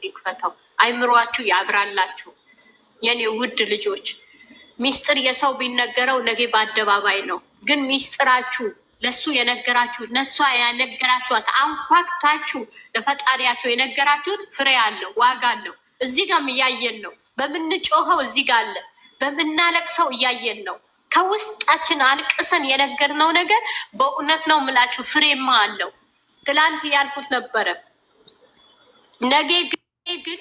ይክፈተው፣ አይምሯችሁ ያብራላችሁ። የኔ ውድ ልጆች ሚስጥር የሰው ቢነገረው ነገ በአደባባይ ነው። ግን ሚስጥራችሁ ለሱ የነገራችሁ ነሷ ያነገራችኋት አንኳክታችሁ ለፈጣሪያቸው የነገራችሁት ፍሬ አለው፣ ዋጋ አለው። እዚህ ጋር እያየን ነው። በምንጮኸው እዚህ ጋር አለ፣ በምናለቅሰው እያየን ነው። ከውስጣችን አልቅሰን የነገርነው ነገር በእውነት ነው የምላችሁ ፍሬማ አለው። ትላንት ያልኩት ነበረ። ነገ ግን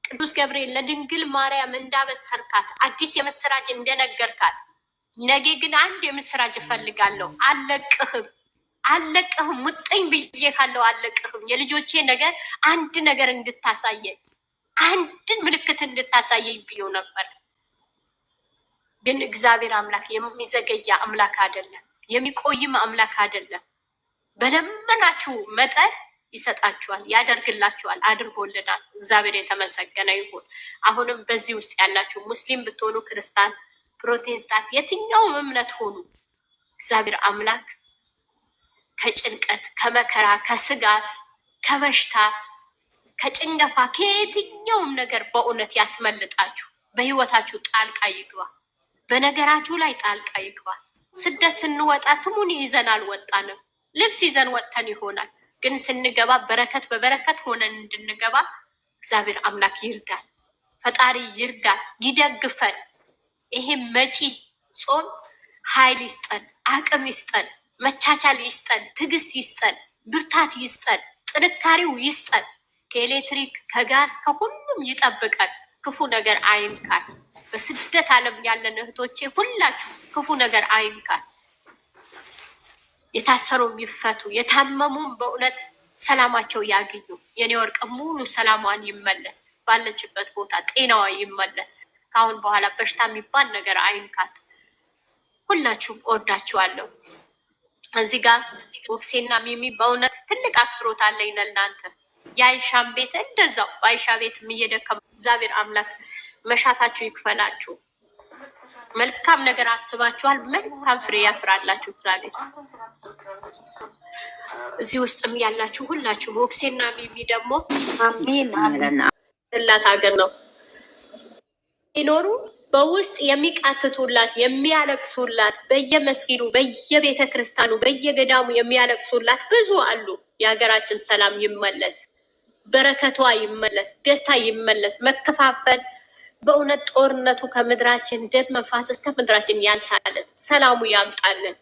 ቅዱስ ገብርኤል ለድንግል ማርያም እንዳበሰርካት አዲስ የምስራች እንደነገርካት ነገ ግን አንድ የምስራች እፈልጋለሁ። አለቅህም ሙጥኝ ብዬ ካለው አለቅህም። የልጆቼ ነገር አንድ ነገር እንድታሳየኝ አንድን ምልክት እንድታሳየኝ ብዬ ነበር። ግን እግዚአብሔር አምላክ የሚዘገያ አምላክ አይደለም፣ የሚቆይም አምላክ አይደለም። በለመናችሁ መጠን ይሰጣችኋል፣ ያደርግላችኋል፣ አድርጎልናል። እግዚአብሔር የተመሰገነ ይሁን። አሁንም በዚህ ውስጥ ያላችሁ ሙስሊም ብትሆኑ፣ ክርስቲያን፣ ፕሮቴስታንት፣ የትኛውም እምነት ሆኑ እግዚአብሔር አምላክ ከጭንቀት፣ ከመከራ፣ ከስጋት፣ ከበሽታ፣ ከጭንገፋ፣ ከየትኛውም ነገር በእውነት ያስመልጣችሁ። በህይወታችሁ ጣልቃ ይግባ፣ በነገራችሁ ላይ ጣልቃ ይግባ። ስደት ስንወጣ ስሙን ይዘን አልወጣንም። ልብስ ይዘን ወጥተን ይሆናል፣ ግን ስንገባ በረከት በበረከት ሆነን እንድንገባ እግዚአብሔር አምላክ ይርዳል። ፈጣሪ ይርዳል፣ ይደግፈን። ይሄ መጪ ጾም ኃይል ይስጠን፣ አቅም ይስጠን፣ መቻቻል ይስጠን፣ ትዕግስት ይስጠን፣ ብርታት ይስጠን፣ ጥንካሬው ይስጠን። ከኤሌክትሪክ ከጋዝ ከሁሉም ይጠብቀን። ክፉ ነገር አይንካል። በስደት ዓለም ያለን እህቶቼ ሁላችሁ ክፉ ነገር አይንካል። የታሰሩም ይፈቱ፣ የታመሙም በእውነት ሰላማቸው ያግኙ። የኔ ወርቅ ሙሉ ሰላሟን ይመለስ፣ ባለችበት ቦታ ጤናዋ ይመለስ። ከአሁን በኋላ በሽታ የሚባል ነገር አይንካት። ሁላችሁም እወዳችኋለሁ። እዚህ ጋር ወክሴና ሚሚ በእውነት ትልቅ አክብሮት አለኝ ለእናንተ። የአይሻን ቤት እንደዛው በአይሻ ቤት እየደከሙ እግዚአብሔር አምላክ መሻታችሁ ይክፈላችሁ። መልካም ነገር አስባችኋል፣ መልካም ፍሬ ያፍራላችሁ እግዚአብሔር። እዚህ ውስጥም ያላችሁ ሁላችሁ ኦክሴና ሚሚ ደግሞ ስላት ሀገር ነው ሲኖሩ በውስጥ የሚቃትቱላት የሚያለቅሱላት፣ በየመስጊዱ በየቤተ ክርስቲያኑ በየገዳሙ የሚያለቅሱላት ብዙ አሉ። የሀገራችን ሰላም ይመለስ፣ በረከቷ ይመለስ፣ ደስታ ይመለስ። መከፋፈል በእውነት ጦርነቱ ከምድራችን ደም መፋሰስ ከምድራችን ያንሳልን፣ ሰላሙ ያምጣልን።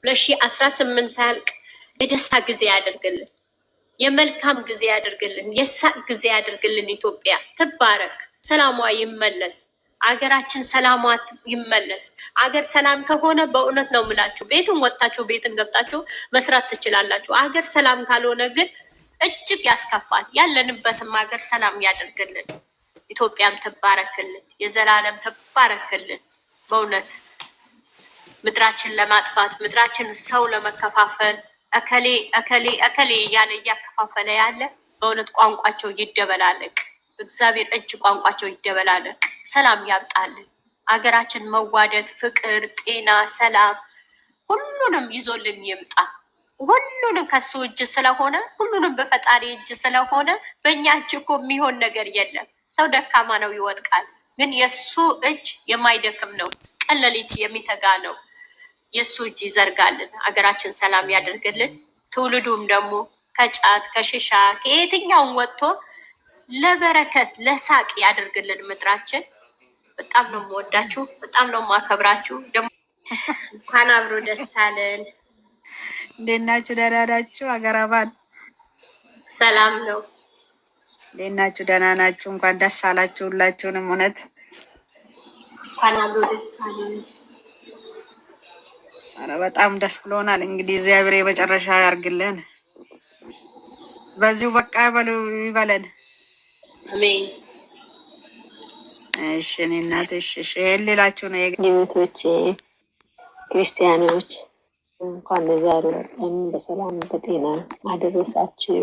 2018 ሳያልቅ የደስታ ጊዜ ያደርግልን፣ የመልካም ጊዜ ያደርግልን፣ የሳቅ ጊዜ ያደርግልን። ኢትዮጵያ ትባረክ፣ ሰላሟ ይመለስ፣ አገራችን ሰላሟ ይመለስ። አገር ሰላም ከሆነ በእውነት ነው የምላችሁ ቤትን ወጥታችሁ ቤትን ገብታችሁ መስራት ትችላላችሁ። አገር ሰላም ካልሆነ ግን እጅግ ያስከፋል። ያለንበትም ሀገር ሰላም ያደርግልን። ኢትዮጵያም ትባረክልን፣ የዘላለም ትባረክልን። በእውነት ምድራችን ለማጥፋት ምድራችን ሰው ለመከፋፈል እከሌ እከሌ እከሌ እያለ እያከፋፈለ ያለ በእውነት ቋንቋቸው ይደበላለቅ። እግዚአብሔር እጅ ቋንቋቸው ይደበላለቅ። ሰላም ያምጣልን። አገራችን መዋደድ፣ ፍቅር፣ ጤና፣ ሰላም ሁሉንም ይዞልን ይምጣ። ሁሉንም ከሱ እጅ ስለሆነ ሁሉንም በፈጣሪ እጅ ስለሆነ በእኛ እጅ እኮ የሚሆን ነገር የለም። ሰው ደካማ ነው፣ ይወድቃል። ግን የእሱ እጅ የማይደክም ነው፣ ቀን ሌሊት የሚተጋ ነው። የእሱ እጅ ይዘርጋልን፣ አገራችን ሰላም ያደርግልን። ትውልዱም ደግሞ ከጫት ከሽሻ ከየትኛውም ወጥቶ ለበረከት ለሳቅ ያደርግልን ምድራችን። በጣም ነው የምወዳችሁ፣ በጣም ነው የማከብራችሁ። ደግሞ እንኳን አብሮ ደስ አለን። እንዴት ናችሁ? ደህና ናችሁ? አገር አባል ሰላም ነው። እንዴት ናችሁ? ደህና ናችሁ? እንኳን ደስ አላችሁ ሁላችሁንም። እውነት እንኳን አብሮ ደስ አለን። ኧረ በጣም ደስ ብሎናል። እንግዲህ እግዚአብሔር የመጨረሻ ያርግልን። በዚሁ በቃ በሉ ይበለን። አሜን። እሺ እኔ እናትሽ እሺ ሌላችሁ ነው የጌቶቼ ክርስቲያኖች እንኳን ለዛሬው ቀን በሰላም በጤና አደረሳችሁ።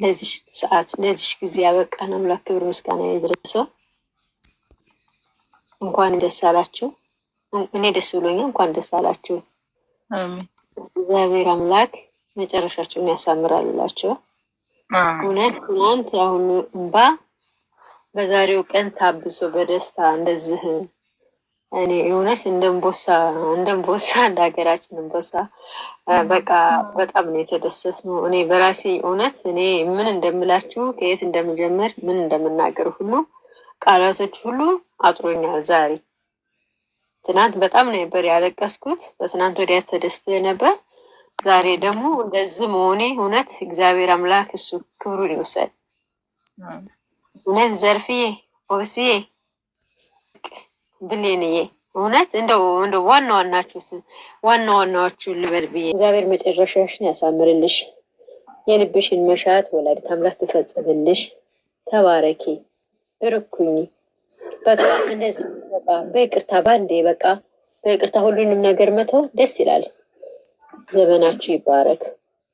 ለዚህ ሰዓት ለዚህ ጊዜ ያበቃን አምላክ ክብር ምስጋና ይድረሰው። እንኳን ደስ አላችሁ። እኔ ደስ ብሎኛል። እንኳን ደስ አላችሁ። አሜን። እግዚአብሔር አምላክ መጨረሻችሁን ያሳምራላችሁ። እውነት ትናንት አሁን እንባ በዛሬው ቀን ታብሶ በደስታ እንደዚህ እኔ እውነት እንደንቦሳ እንደ ሀገራችን እንቦሳ በቃ በጣም ነው የተደሰት ነው። እኔ በራሴ እውነት እኔ ምን እንደምላችሁ ከየት እንደምጀምር ምን እንደምናገር ሁሉ ቃላቶች ሁሉ አጥሮኛል። ዛሬ ትናንት በጣም ነበር ያለቀስኩት። በትናንት ወዲያ ተደስተ ነበር። ዛሬ ደግሞ እንደዚህ መሆኔ እውነት እግዚአብሔር አምላክ እሱ ክብሩን ይውሰድ። እውነት ዘርፍዬ ኦብስዬ ብሌንዬ እውነት እንደው ዋና ዋናዎቹ ልበል ብዬ እግዚአብሔር መጨረሻሽን ያሳምርልሽ፣ የልብሽን መሻት ወላዲተ አምላክ ትፈጽምልሽ። ተባረኪ፣ ብርኩኝ። በቃ እንደዚህ በቃ በይቅርታ ባንዴ በቃ በይቅርታ ሁሉንም ነገር መተው ደስ ይላል። ዘመናችሁ ይባረክ።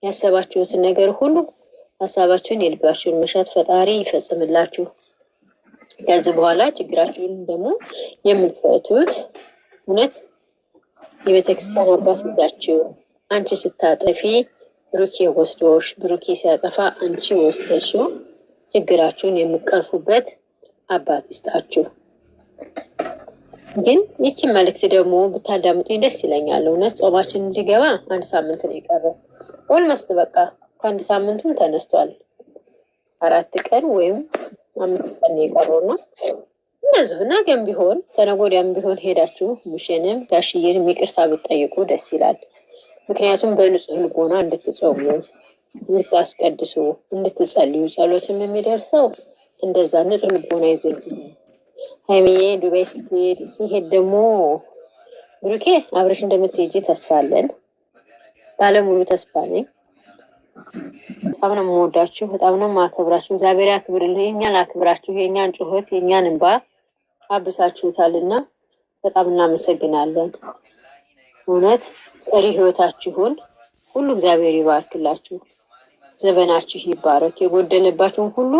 ያሰባችሁትን ነገር ሁሉ ሀሳባችሁን የልባችሁን መሻት ፈጣሪ ይፈጽምላችሁ። ከዚህ በኋላ ችግራችሁን ደግሞ የምትፈቱት እውነት የቤተክርስቲያን አባት ልጃችሁ አንቺ ስታጠፊ ብሩኬ ወስዶሽ፣ ብሩኬ ሲያጠፋ አንቺ ወስደሽው ችግራችሁን የምትቀርፉበት አባት ይስጣችሁ። ግን ይችን መልእክት ደግሞ ብታዳምጡኝ ደስ ይለኛል። እውነት ጾማችን እንዲገባ 1 ሳምንት ነው የቀረው። ኦልሞስት በቃ ከ1 ሳምንቱም ተነስቷል። 4 ቀን ወይም 5 ቀን የቀረውና እንደዚሁ ነገም ቢሆን ተነገ ወዲያም ቢሆን ሄዳችሁ ሙሽንም ጋሽዬንም ይቅርታ ብትጠይቁ ደስ ይላል። ምክንያቱም በንጹህ ልቦና እንድትጾሙ፣ እንድታስቀድሱ፣ እንድትጸልዩ ጸሎትም የሚደርሰው እንደዛ ንጹህ ልቦና ይዘልጅ። ሀይሚዬ ዱባይ ሲሄድ ደግሞ ብሩኬ አብረሽ እንደምትሄጂ ተስፋ አለን። ባለሙሉ ተስፋ ነኝ። በጣም ነው የምወዳችሁ፣ በጣም ነው የማከብራችሁ። እግዚአብሔር ያክብርልኝ። የእኛን አክብራችሁ የእኛን ጩኸት የእኛን እንባ አብሳችሁታልና በጣም እናመሰግናለን። እውነት ቀሪ ህይወታችሁን ሁሉ እግዚአብሔር ይባርክላችሁ። ዘመናችሁ ይባረክ። የጎደለባችሁን ሁሉ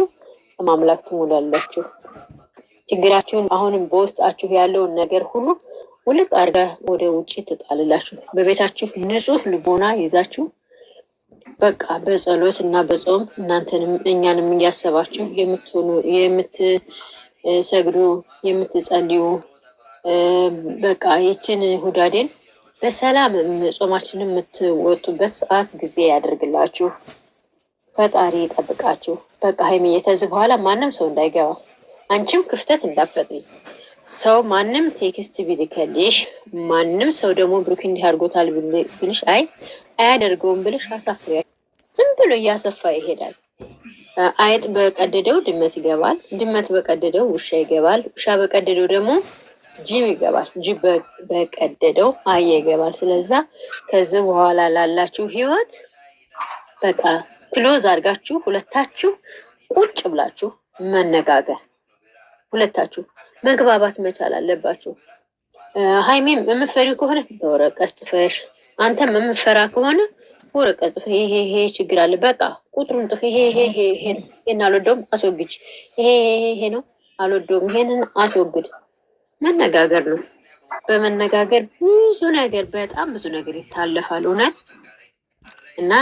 ማምላክ ትሞላላችሁ። ችግራችሁን አሁንም በውስጣችሁ ያለውን ነገር ሁሉ ውልቅ አድርጋ ወደ ውጭ ትጣልላችሁ። በቤታችሁ ንጹህ ልቦና ይዛችሁ በቃ በጸሎት እና በጾም እናንተንም እኛንም እያሰባችሁ የምትሰግዱ የምትጸልዩ በቃ ይችን ሁዳዴን በሰላም ጾማችንን የምትወጡበት ሰዓት ጊዜ ያደርግላችሁ። ፈጣሪ ይጠብቃችሁ። በቃ ሀይሚዬ ከዚህ በኋላ ማንም ሰው እንዳይገባ፣ አንቺም ክፍተት እንዳትፈጥሪ። ሰው ማንም ቴክስት ቢልከልሽ ማንም ሰው ደግሞ ብሩክ እንዲህ አድርጎታል ብልሽ አያደርገውም ብልሽ አሳፍሪያ። ዝም ብሎ እያሰፋ ይሄዳል። አይጥ በቀደደው ድመት ይገባል፣ ድመት በቀደደው ውሻ ይገባል፣ ውሻ በቀደደው ደግሞ ጅብ ይገባል፣ ጅብ በቀደደው አህያ ይገባል። ስለዛ ከዚህ በኋላ ላላችሁ ህይወት በቃ ክሎዝ አድርጋችሁ ሁለታችሁ ቁጭ ብላችሁ መነጋገር፣ ሁለታችሁ መግባባት መቻል አለባችሁ። ሀይሚም የምፈሪ ከሆነ በወረቀት ጽፈሽ፣ አንተም የምፈራ ከሆነ ወረቀት ጽፈ ይሄ ችግር አለ በቃ ቁጥሩን ጽፈ ይሄን አልወደውም አስወግጅ፣ ይሄ ነው አልወደውም ይሄንን አስወግድ። መነጋገር ነው። በመነጋገር ብዙ ነገር በጣም ብዙ ነገር ይታለፋል። እውነት እና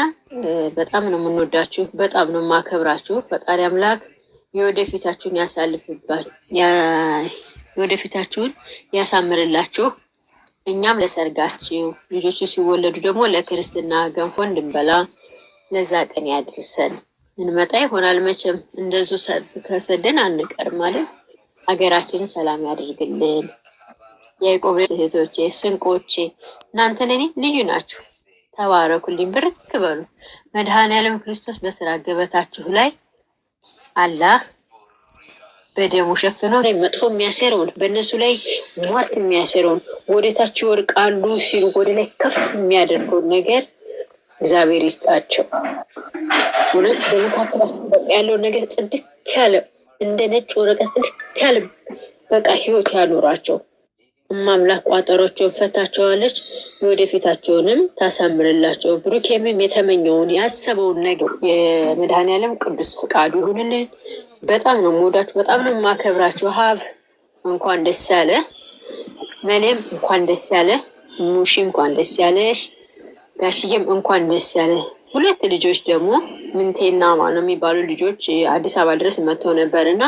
በጣም ነው የምንወዳችሁ፣ በጣም ነው የማከብራችሁ። ፈጣሪ አምላክ የወደፊታችሁን የወደፊታችሁን ያሳምርላችሁ። እኛም ለሰርጋችሁ ልጆቹ ሲወለዱ ደግሞ ለክርስትና ገንፎ እንድንበላ ለዛ ቀን ያድርሰን። እንመጣ ይሆናል መቼም እንደዙ ከሰደን አንቀርም ማለት። ሀገራችንን ሰላም ያደርግልን። የያዕቆብ እህቶቼ ስንቆቼ እናንተ ለኔ ልዩ ናችሁ። ተባረኩልኝ፣ ብርክ በሉ። መድኃኔዓለም ክርስቶስ በስራ ገበታችሁ ላይ አላህ በደሙ ሸፍኖ መጥፎ የሚያሰረውን በእነሱ ላይ ሟርት የሚያሰረውን ወደታች ይወድቃሉ ሲሉ ወደ ላይ ከፍ የሚያደርገውን ነገር እግዚአብሔር ይስጣቸው። እውነት በመካከላችሁ በቃ ያለውን ነገር ጽድት ያለ እንደ ነጭ ወረቀት ጽድት ያለ በቃ ህይወት ያኖራቸው። እማምላክ ቋጠሮቸውን ፈታቸዋለች፣ ወደፊታቸውንም ታሳምርላቸው። ብሩኬምም የተመኘውን ያሰበውን ነገር የመድኃኔዓለም ቅዱስ ፍቃዱ ይሁንልን። በጣም ነው የምወዳችሁ፣ በጣም ነው የማከብራችሁ። ሀብ እንኳን ደስ ያለ፣ መሌም እንኳን ደስ ያለ፣ ሙሺ እንኳን ደስ ያለሽ፣ ጋሽዬም እንኳን ደስ ያለ። ሁለት ልጆች ደግሞ ምንቴና ማነው የሚባሉ ልጆች አዲስ አበባ ድረስ መጥተው ነበር እና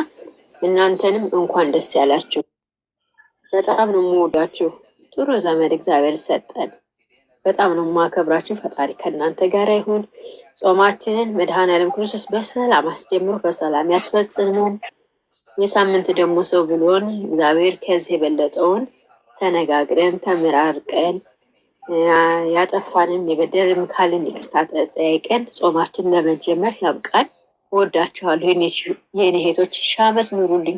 እናንተንም እንኳን ደስ ያላችሁ። በጣም ነው የምወዳችሁ። ጥሩ ዘመድ እግዚአብሔር ሰጠን። በጣም ነው የማከብራችሁ። ፈጣሪ ከእናንተ ጋር ይሁን። ጾማችንን መድኃኔዓለም ክርስቶስ በሰላም አስጀምሮ በሰላም ያስፈጽመን። የሳምንት ደግሞ ሰው ብሎን እግዚአብሔር ከዚህ የበለጠውን ተነጋግረን ተመራርቀን ያጠፋንን የበደልን ካልን ይቅርታ ጠይቀን ጾማችን ለመጀመር ያብቃን። ወዳችኋለሁ የኔ እህቶች፣ ሺህ ዓመት ኑሩልኝ።